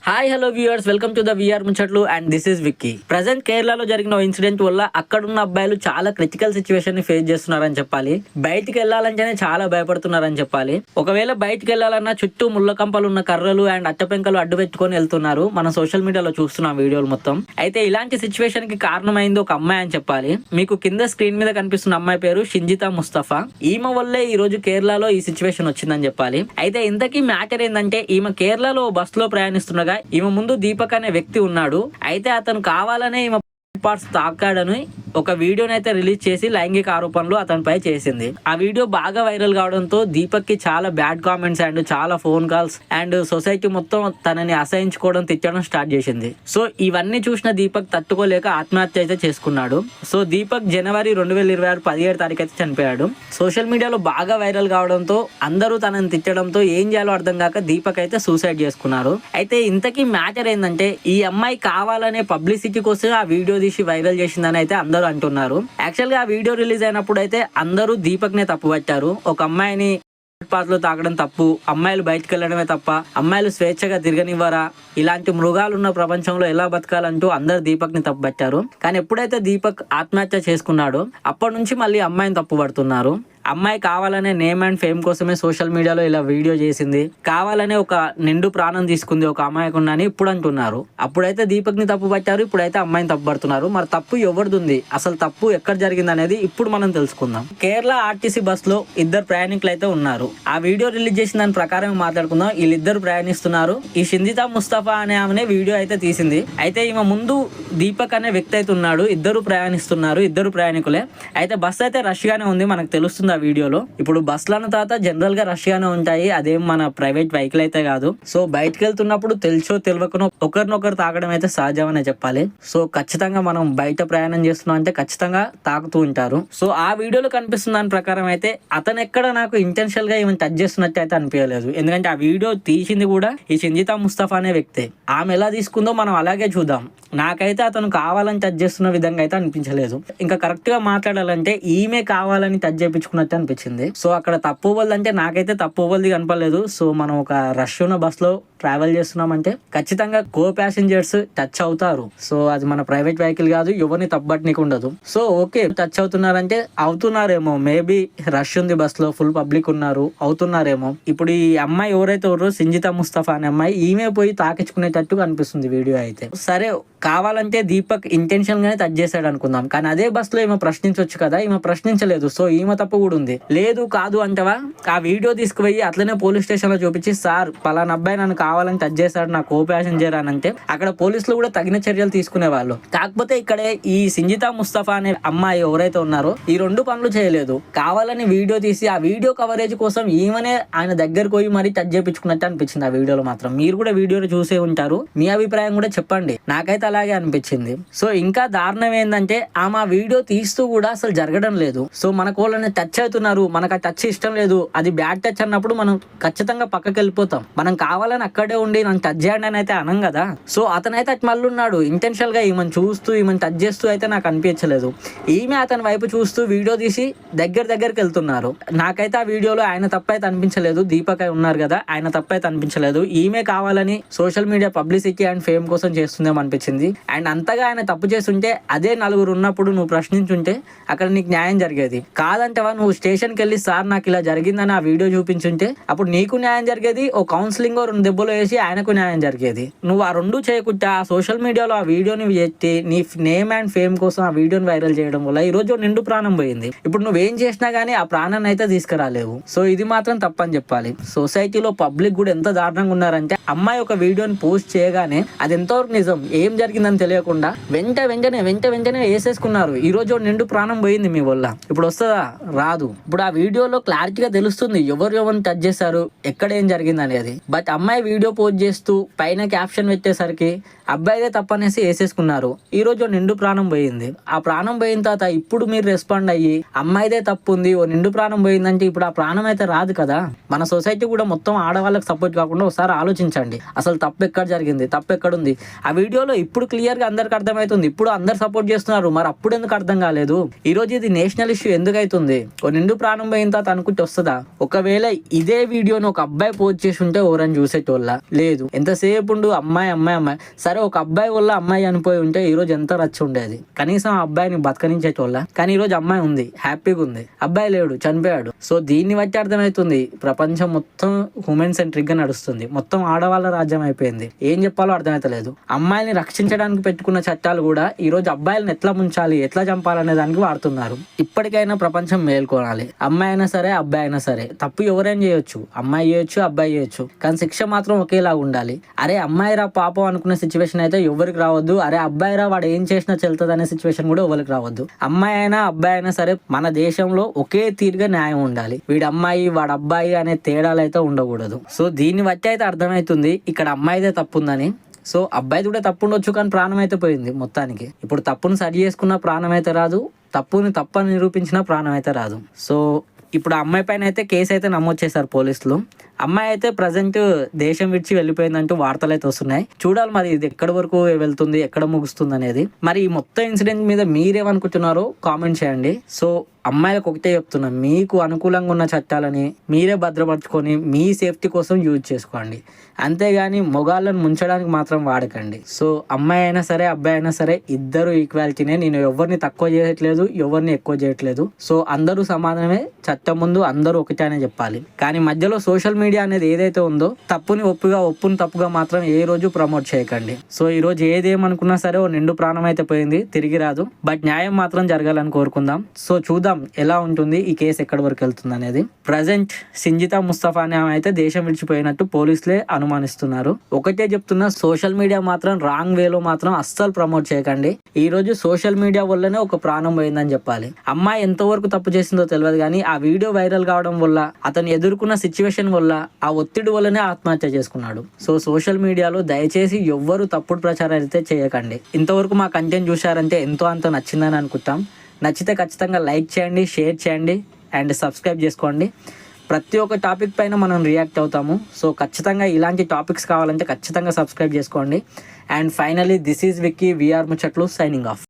Hi hello viewers, welcome to the VR ముచ్చట్లు and this is Vicky. Present కేరళలో జరిగిన incident వల్ల అక్కడున్న అబ్బాయిలు చాలా క్రిటికల్ సిచ్యువేషన్ ని ఫేస్ చేస్తున్నారని చెప్పాలి. బయటికి వెళ్ళాలంటేనే చాలా భయపడుతున్నారని చెప్పాలి. ఒకవేళ బయటికి వెళ్ళాలన్నా చుట్టూ ముళ్ళ కంపలు ఉన్న కర్రలు అండ్ అట్టపెంకలు అడ్డు పెట్టుకొని వెళ్తున్నారు. మనం సోషల్ మీడియాలో చూస్తున్నాం వీడియోలు మొత్తం. అయితే ఇలాంటి సిచ్యువేషన్ కి కారణమైంది ఒక అమ్మాయి అని చెప్పాలి. మీకు కింద స్క్రీన్ మీద కనిపిస్తున్న అమ్మాయి పేరు షింజితా ముస్తఫా. ఈమె వల్లే ఈ రోజు కేరళలో ఈ సిచ్యువేషన్ వచ్చిందని చెప్పాలి. అయితే ఇంతకీ మ్యాటర్ ఏంటంటే, ఈమె కేరళలో బస్ లో ప్రయాణిస్తుండగా ఈమె ముందు దీపక్ అనే వ్యక్తి ఉన్నాడు. అయితే అతను కావాలనే ఈమె పార్ట్స్ తాకాడని ఒక వీడియోని అయితే రిలీజ్ చేసి లైంగిక ఆరోపణలు అతనిపై చేసింది. ఆ వీడియో బాగా వైరల్ కావడంతో దీపక్ కి చాలా బ్యాడ్ కామెంట్స్ అండ్ చాలా ఫోన్ కాల్స్ అండ్ సొసైటీ మొత్తం తనని అసహించుకోవడం, తిట్టడం స్టార్ట్ చేసింది. సో ఇవన్నీ చూసిన దీపక్ తట్టుకోలేక ఆత్మహత్య అయితే చేసుకున్నాడు. సో దీపక్ జనవరి 2026 17 తారీఖు అయితే చనిపోయాడు. సోషల్ మీడియాలో బాగా వైరల్ కావడంతో అందరూ తనని తిట్టడంతో ఏం చేయాలో అర్థం కాక దీపక్ అయితే సూసైడ్ చేసుకున్నారు. అయితే ఇంతకీ మ్యాటర్ ఏంటంటే, ఈ అమ్మాయి కావాలనే పబ్లిసిటీ కోసం ఆ వీడియో తీసి వైరల్ చేసిందని అయితే అందరూ అంటున్నారు. యాక్చువల్ గా ఆ వీడియో రిలీజ్ అయినప్పుడు అయితే అందరూ దీపక్ నే తప్పు పట్టారు. ఒక అమ్మాయిని పాటలు తాగడం తప్పు, అమ్మాయిలు బయటకు వెళ్ళడమే తప్ప అమ్మాయిలు స్వేచ్ఛగా తిరగనివ్వరా, ఇలాంటి మృగాలున్న ప్రపంచంలో ఎలా బతకాలంటూ అందరు దీపక్ ని తప్పు పట్టారు. కానీ ఎప్పుడైతే దీపక్ ఆత్మహత్య చేసుకున్నాడో అప్పటి నుంచి మళ్ళీ అమ్మాయిని తప్పు పడుతున్నారు. అమ్మాయి కావాలనే నేమ్ అండ్ ఫేమ్ కోసమే సోషల్ మీడియాలో ఇలా వీడియో చేసింది, కావాలనే ఒక నిండు ప్రాణం తీసుకుంది ఒక అమ్మాయికున్నా అని ఇప్పుడు అంటున్నారు. అప్పుడైతే దీపక్ ని తప్పు పట్టారు, ఇప్పుడైతే అమ్మాయిని తప్పు పడుతున్నారు. మరి తప్పు ఎవరిది ఉంది, అసలు తప్పు ఎక్కడ జరిగింది అనేది ఇప్పుడు మనం తెలుసుకుందాం. కేరళ ఆర్టీసీ బస్ లో ఇద్దరు ప్రయాణికులు అయితే ఉన్నారు. ఆ వీడియో రిలీజ్ చేసిన దాని ప్రకారం మాట్లాడుకుందాం. వీళ్ళిద్దరు ప్రయాణిస్తున్నారు. ఈ షింజితా ముస్తఫా అనే ఆమెనే వీడియో అయితే తీసింది. అయితే ఈమె ముందు దీపక్ అనే వ్యక్తి అయితే ఉన్నాడు. ఇద్దరు ప్రయాణిస్తున్నారు, ఇద్దరు ప్రయాణికులే. అయితే బస్ అయితే రష్ గానే ఉంది, మనకు తెలుస్తుంది ఆ వీడియోలో. ఇప్పుడు బస్సులను తర్వాత జనరల్ గా రష్ గానే ఉంటాయి, అదేం మన ప్రైవేట్ వెహికల్ అయితే కాదు. సో బయటకు వెళ్తున్నప్పుడు తెలుసో తెలియకనో ఒకరినొకరు తాకడం అయితే సహజమనే చెప్పాలి. సో ఖచ్చితంగా మనం బయట ప్రయాణం చేస్తున్నాం అంటే ఖచ్చితంగా తాకుతూ ఉంటారు. సో ఆ వీడియోలో కనిపిస్తున్న దాని ప్రకారం అయితే అతను ఎక్కడ నాకు ఇంటెన్షనల్ గా ఈమెను టచ్ చేస్తున్నట్టు అయితే అనిపించలేదు. ఎందుకంటే ఆ వీడియో తీసింది కూడా ఈ షింజితా ముస్తఫా అనే వ్యక్తే. ఆమె ఎలా తీసుకుందో మనం అలాగే చూద్దాం. నాకైతే అతను కావాలని టచ్ చేస్తున్న విధంగా అయితే అనిపించలేదు. ఇంకా కరెక్ట్ గా మాట్లాడాలంటే ఈమె కావాలని టచ్ చేయించుకున్నట్టు అనిపించింది. సో అక్కడ తప్పు అవ్వదంటే నాకైతే తప్పు అవ్వది కనపడలేదు. సో మనం ఒక రష్ ఉన్న బస్ లో ట్రావెల్ చేస్తున్నామంటే ఖచ్చితంగా కో ప్యాసింజర్స్ టచ్ అవుతారు. సో అది మన ప్రైవేట్ వెహికల్ కాదు, ఎవరిని తప్పబట్టనీకి ఉండదు. సో ఓకే, టచ్ అవుతున్నారంటే అవుతున్నారేమో, మేబీ రష్ ఉంది బస్ లో, ఫుల్ పబ్లిక్ ఉన్నారు, అవుతున్నారేమో. ఇప్పుడు ఈ అమ్మాయి ఎవరైతే ఉన్నారో షింజితా ముస్తఫా అనే అమ్మాయి, ఈమె పోయి తాకించుకునేటట్టు అనిపిస్తుంది వీడియో అయితే. సరే, కావాలంటే దీపక్ ఇంటెన్షన్ గానే టచ్ చేశాడు అనుకుందాం, కానీ అదే బస్ లో ఈమె ప్రశ్నించవచ్చు కదా, ఈమె ప్రశ్నించలేదు. సో ఈమె తప్పు కూడా ఉంది. లేదు కాదు అంటవా, ఆ వీడియో తీసుకుపోయి అట్లనే పోలీస్ స్టేషన్ లో చూపించి, సార్ పలానా అబ్బాయి నన్ను కావాలని టచ్ చేశాడు, నా కో ప్యాసింజర్ అని అంటే అక్కడ పోలీసులు కూడా తగిన చర్యలు తీసుకునే వాళ్ళు. కాకపోతే ఇక్కడే ఈ షింజితా ముస్తఫా అనే అమ్మాయి ఎవరైతే ఉన్నారో ఈ రెండు పనులు చేయలేదు. కావాలని వీడియో తీసి ఆ వీడియో కవరేజ్ కోసం ఈమెనే ఆయన దగ్గరకు పోయి మరీ టచ్ చేయించుకున్నట్టు అనిపించింది ఆ వీడియోలో మాత్రం. మీరు కూడా వీడియోలో చూసే ఉంటారు, మీ అభిప్రాయం కూడా చెప్పండి. నాకైతే అలాగే అనిపించింది. సో ఇంకా దారుణం ఏంటంటే, ఆమె వీడియో తీస్తూ కూడా అసలు జరగడం లేదు. సో మనకు వాళ్ళని టచ్ అవుతున్నారు, మనకు ఆ టచ్ ఇష్టం లేదు, అది బ్యాడ్ టచ్ అన్నప్పుడు మనం ఖచ్చితంగా పక్కకి వెళ్ళిపోతాం. మనం కావాలని అక్కడే ఉండి నన్ను టచ్ చేయండి అని అయితే అనం కదా. సో అతనైతే మళ్ళీ ఉన్నాడు ఇంటెన్షనల్ గా ఈమెను చూస్తూ ఈమెను టచ్ చేస్తూ అయితే నాకు అనిపించలేదు. ఈమె అతని వైపు చూస్తూ వీడియో తీసి దగ్గరికి వెళ్తున్నారు. నాకైతే ఆ వీడియోలో ఆయన తప్పైతే అనిపించలేదు, దీపక్ ఉన్నారు కదా, ఆయన తప్పైతే అనిపించలేదు. ఈమె కావాలని social media publicity and fame కోసం చేస్తుందేమో అనిపించింది. అండ్ అంతగా ఆయన తప్పు చేస్తుంటే అదే నలుగురు ఉన్నప్పుడు నువ్వు ప్రశ్నించుంటే అక్కడ నీకు న్యాయం జరిగేది. కాదంటవా, నువ్వు స్టేషన్కి వెళ్ళి సార్ నాకు ఇలా జరిగిందని ఆ వీడియో చూపించుంటే అప్పుడు నీకు న్యాయం జరిగేది, ఓ కౌన్సిలింగ్ 2 దెబ్బలు వేసి ఆయనకు న్యాయం జరిగేది. నువ్వు ఆ రెండు చేయకుండా ఆ సోషల్ మీడియాలో ఆ వీడియోని ఎత్తి నీ నేమ్ అండ్ ఫేమ్ కోసం ఆ వీడియోని వైరల్ చేయడం వల్ల ఈ రోజు నిండు ప్రాణం పోయింది. ఇప్పుడు నువ్వేం చేసినా గానీ ఆ ప్రాణాన్ని అయితే తీసుకురాలేవు. సో ఇది మాత్రం తప్పని చెప్పాలి. సొసైటీలో పబ్లిక్ కూడా ఎంత దారుణంగా ఉన్నారంటే, అమ్మాయి ఒక వీడియోని పోస్ట్ చేయగానే అది ఎంతవరకు నిజం, ఏం జరిగిందని తెలియకుండా వెంటనే వేసేసుకున్నారు. ఈ రోజు నిండు ప్రాణం పోయింది మీ వల్ల. ఇప్పుడు వస్తుందా? రాదు. ఇప్పుడు ఆ వీడియోలో క్లారిటీగా తెలుస్తుంది ఎవరిని టచ్ చేశారు, ఎక్కడ ఏం జరిగింది అనేది. బట్ అమ్మాయి వీడియో పోస్ట్ చేస్తూ పైన క్యాప్షన్ పెట్టేసరికి అబ్బాయిదే తప్పనేసి వేసేసుకున్నారు. ఈ రోజు ఓ నిండు ప్రాణం పోయింది. ఆ ప్రాణం పోయిన తర్వాత ఇప్పుడు మీరు రెస్పాండ్ అయ్యి అమ్మాయిదే తప్పు ఉంది, ఓ నిండు ప్రాణం పోయిందంటే ఇప్పుడు ఆ ప్రాణం అయితే రాదు కదా. మన సొసైటీ కూడా మొత్తం ఆడవాళ్ళకి సపోర్ట్ కాకుండా ఒకసారి ఆలోచించండి, అసలు తప్పు ఎక్కడ జరిగింది, తప్పు ఎక్కడుంది. ఆ వీడియోలో ఇప్పుడు క్లియర్ గా అందరికి అర్థమవుతుంది. ఇప్పుడు అందరు సపోర్ట్ చేస్తున్నారు, మరి అప్పుడు ఎందుకు అర్థం కాలేదు? ఈ రోజు ఇది నేషనల్ ఇష్యూ ఎందుకు అవుతుంది? ఓ నిండు ప్రాణం పోయిన తర్వాత అనుకుంటే వస్తుందా? ఒకవేళ ఇదే వీడియోని ఒక అబ్బాయి పోస్ట్ చేసి ఉంటే ఎవరని చూసేటోళ్ళ లేదు. ఎంతసేపు ఉండు అమ్మాయి అమ్మాయి అమ్మాయి. సరే ఒక అబ్బాయి వల్ల అమ్మాయి చనిపోయి ఉంటే ఈ రోజు ఎంత రచ్చ ఉండేది, కనీసం ఆ అబ్బాయిని బతకనించేటోళ్ళ. కానీ ఈ రోజు అమ్మాయి ఉంది, హ్యాపీగా ఉంది, అబ్బాయి లేడు, చనిపోయాడు. సో దీన్ని బట్టి అర్థమవుతుంది ప్రపంచం మొత్తం హ్యూమన్ సెంట్రిక్ గా నడుస్తుంది, మొత్తం ఆడవాళ్ళ రాజ్యం అయిపోయింది. ఏం చెప్పాలో అర్థమైతలేదు. అమ్మాయిని రక్షించడానికి పెట్టుకున్న చట్టాలు కూడా ఈ రోజు అబ్బాయిలను ఎట్లా ముంచాలి, ఎట్లా చంపాలనే దానికి వాడుతున్నారు. ఇప్పటికైనా ప్రపంచం మేల్కొనాలి. అమ్మాయి అయినా సరే అబ్బాయి అయినా సరే, తప్పు ఎవరైనా చేయొచ్చు, అమ్మాయి చేయొచ్చు అబ్బాయి చేయొచ్చు, కానీ శిక్ష మాత్రం ఒకేలాగా ఉండాలి. అరే అమ్మాయి రా పాపం అనుకున్న సిచ్యువేషన్ అయితే ఎవరికి రావద్దు. అరే అబ్బాయి రా వాడు ఏం చేసినా చెల్తుంది అనే సిచ్యువేషన్ కూడా ఎవరికి రావద్దు. అమ్మాయి అయినా అబ్బాయి అయినా సరే మన దేశంలో ఒకే తీరుగా న్యాయం ఉండాలి. వీడి అమ్మాయి వాడు అబ్బాయి అనే తేడాలు అయితే ఉండకూడదు. సో దీన్ని బట్టి అయితే అర్థమవుతుంది ఇక్కడ అమ్మాయిదే తప్పు ఉందని. సో అబ్బాయిది కూడా తప్పు ఉండొచ్చు, కానీ ప్రాణం అయితే పోయింది మొత్తానికి. ఇప్పుడు తప్పును సరి చేసుకున్న ప్రాణం అయితే రాదు, తప్పుని తప్పని నిరూపించిన ప్రాణం అయితే రాదు. సో ఇప్పుడు ఆ అమ్మాయి పైన అయితే కేసు అయితే నమోదు చేశారు పోలీసులు. అమ్మాయి అయితే ప్రజెంట్ దేశం విడిచి వెళ్ళిపోయిందంటూ వార్తలు అయితే వస్తున్నాయి. చూడాలి మరి ఇది ఎక్కడి వరకు వెళ్తుంది, ఎక్కడ ముగుస్తుంది అనేది. మరి ఈ మొత్తం ఇన్సిడెంట్ మీద మీరేమనుకుంటున్నారో కామెంట్ చేయండి. సో అమ్మాయిలకు ఒకటే చెప్తున్నా, మీకు అనుకూలంగా ఉన్న చట్టాలని మీరే భద్రపరచుకొని మీ సేఫ్టీ కోసం యూజ్ చేసుకోండి, అంతేగాని మొగాళ్ళను ముంచడానికి మాత్రం వాడకండి. సో అమ్మాయి అయినా సరే అబ్బాయి అయినా సరే ఇద్దరు ఈక్వాలిటీనే. నేను ఎవరిని తక్కువ చేయట్లేదు, ఎవరిని ఎక్కువ చేయట్లేదు. సో అందరూ సమానమే, చట్టం ముందు అందరూ ఒకటే అనే చెప్పాలి. కానీ మధ్యలో సోషల్ మీడియా అనేది ఏదైతే ఉందో తప్పుని ఒప్పుని తప్పుగా మాత్రం ఏ రోజు ప్రమోట్ చేయకండి. సో ఈ రోజు ఏదేమనుకున్నా సరే ఓ నిండు ప్రాణం అయితే పోయింది, తిరిగి రాదు. బట్ న్యాయం మాత్రం జరగాలని కోరుకుందాం. సో చూద్దాం ఎలా ఉంటుంది ఈ కేసు ఎక్కడి వరకు వెళ్తుంది అనేది. ప్రజెంట్ సింజితా ముస్తఫా అనే ఆమె అయితే దేశం విడిచిపోయినట్టు పోలీసులే అనుమానిస్తున్నారు. ఒకటే చెప్తున్నా, సోషల్ మీడియా మాత్రం రాంగ్ వేలో మాత్రం అస్సలు ప్రమోట్ చేయకండి. ఈ రోజు సోషల్ మీడియా వల్లనే ఒక ప్రాణం పోయిందని చెప్పాలి. అమ్మాయి ఎంతవరకు తప్పు చేసిందో తెలియదు, కానీ ఆ వీడియో వైరల్ కావడం వల్ల, అతను ఎదుర్కొన్న సిచ్యువేషన్ వల్ల, ఆ ఒత్తిడి వల్లనే ఆత్మహత్య చేసుకున్నాడు. సో సోషల్ మీడియాలో దయచేసి ఎవ్వరు తప్పుడు ప్రచారం అయితే చేయకండి. ఇంతవరకు మా కంటెంట్ చూశారంటే ఎంతో అంత నచ్చిందని అనుకుంటాం. నచ్చితే ఖచ్చితంగా లైక్ చేయండి, షేర్ చేయండి అండ్ సబ్స్క్రైబ్ చేసుకోండి. ప్రతి ఒక్క టాపిక్ పైన మనం రియాక్ట్ అవుతాము. సో ఖచ్చితంగా ఇలాంటి టాపిక్స్ కావాలంటే ఖచ్చితంగా సబ్స్క్రైబ్ చేసుకోండి. And finally this is Vicky, VR ముచ్చట్లు, సైనింగ్ ఆఫ్.